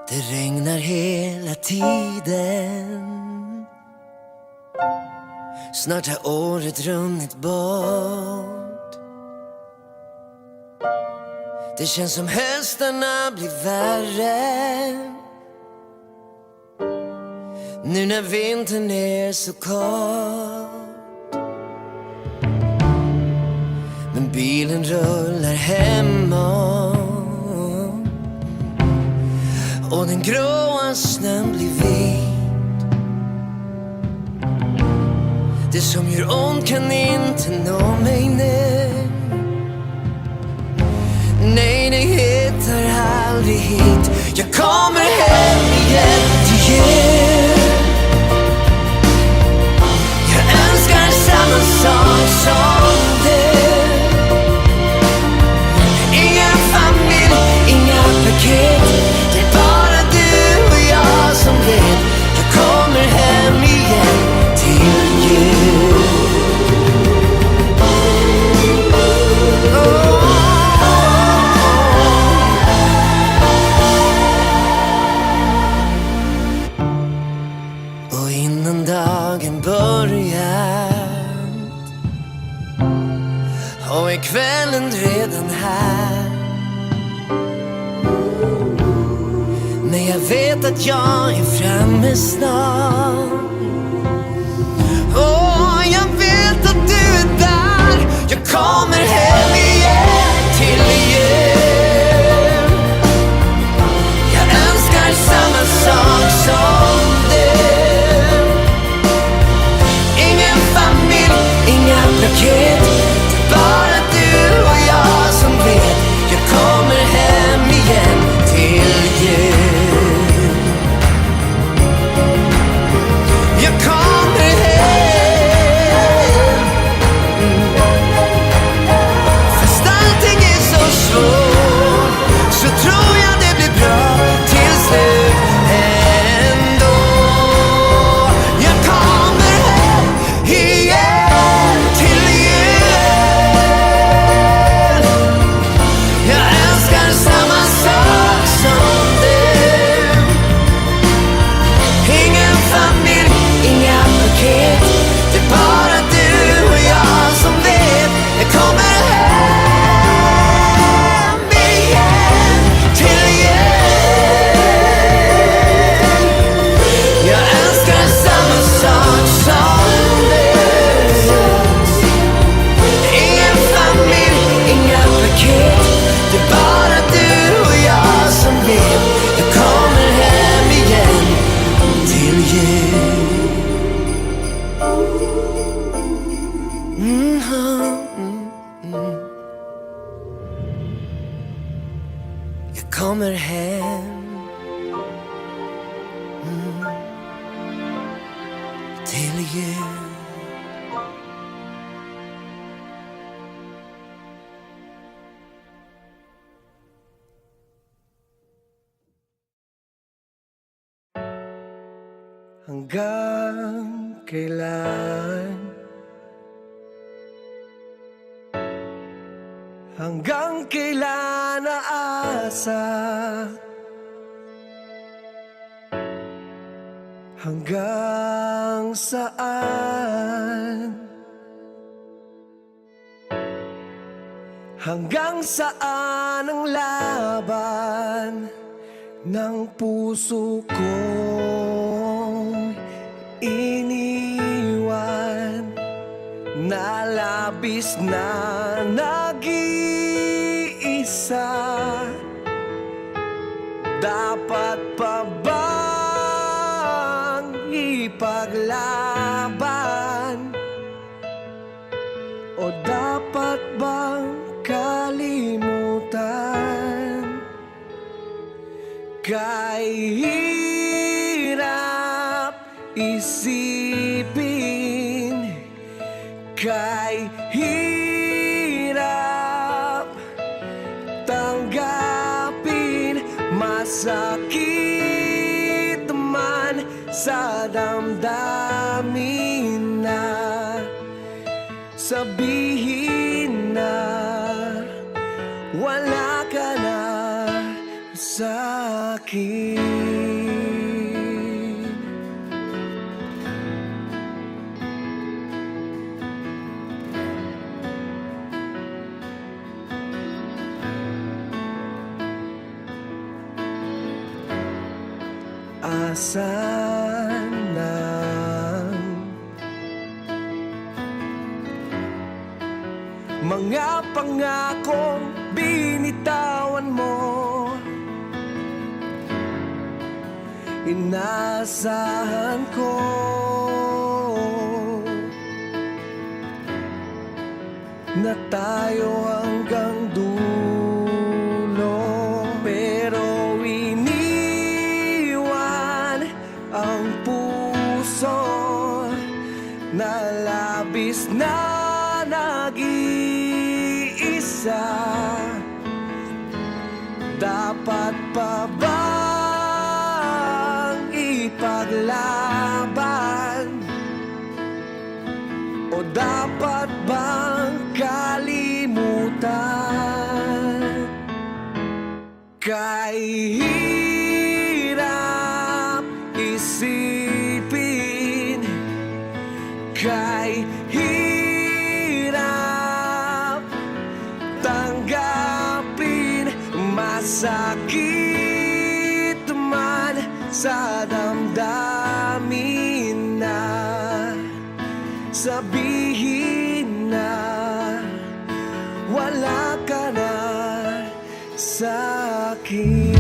Det regnar hela tiden. Snart har året runnit bort. Det känns som höstarna blir värre nu när vintern är så kort. Men bilen rullar hemåt och den gråa snön blir vit. Det som gör ont kan inte nå mig nu. Nej, det hittar aldrig hit. Jag kommer hem igen till jul. Jag önskar samma sak som du. Inga familj, inga paket. Det är bara du och jag som vet. Jag kommer hem igen till jul. Och innan dagen börjat och är kvällen redan här. Men jag vet att jag är framme snart. Åh, jag vet att du är där. Jag kommer hem igen till jul. Jag önskar samma sak som du. Ingen familj, inga paket. Det är bara du och jag som vet. Jag kommer hem igen till jul. Jag kommer hem. Fast allting är så svårt, så tror jag det blir bra till slut ändå. Jag kommer hem igen till jul. Jag önskar samma sak som du. Ingen familj, inga paket. Det är bara du och jag som vet. Jag kommer hem igen till jul. Jag önskar samma sak som du. Ingen familj, inga paket. Det är bara du och jag som vet. Jag kommer hem igen till jul. Jag kommer hem till jul. Hanggang kailan? Hanggang kailan aasa? Hanggang saan? Hanggang saan ang laban ng puso kong iniwan, na labis na nag-iisa? Dapat pa bang ipaglaban? O dapat bang kalimutan? Kahirap isipin, kahirap tanggapin. Masakit man sa damdamin na sabihin na wala ka na sa akin. iwasan ng mga pangakong binitawan mo. Inaasahan ko na tayo hanggang dulo, pero iniwan ang puso na labis na nag-iisa. Dapat pa bang ipaglaban? O dapat bang kalimutan? Kahirap isipin, kahirap tanggapin, masakit man sa damdamin na sabihin na wala ka na sa akin.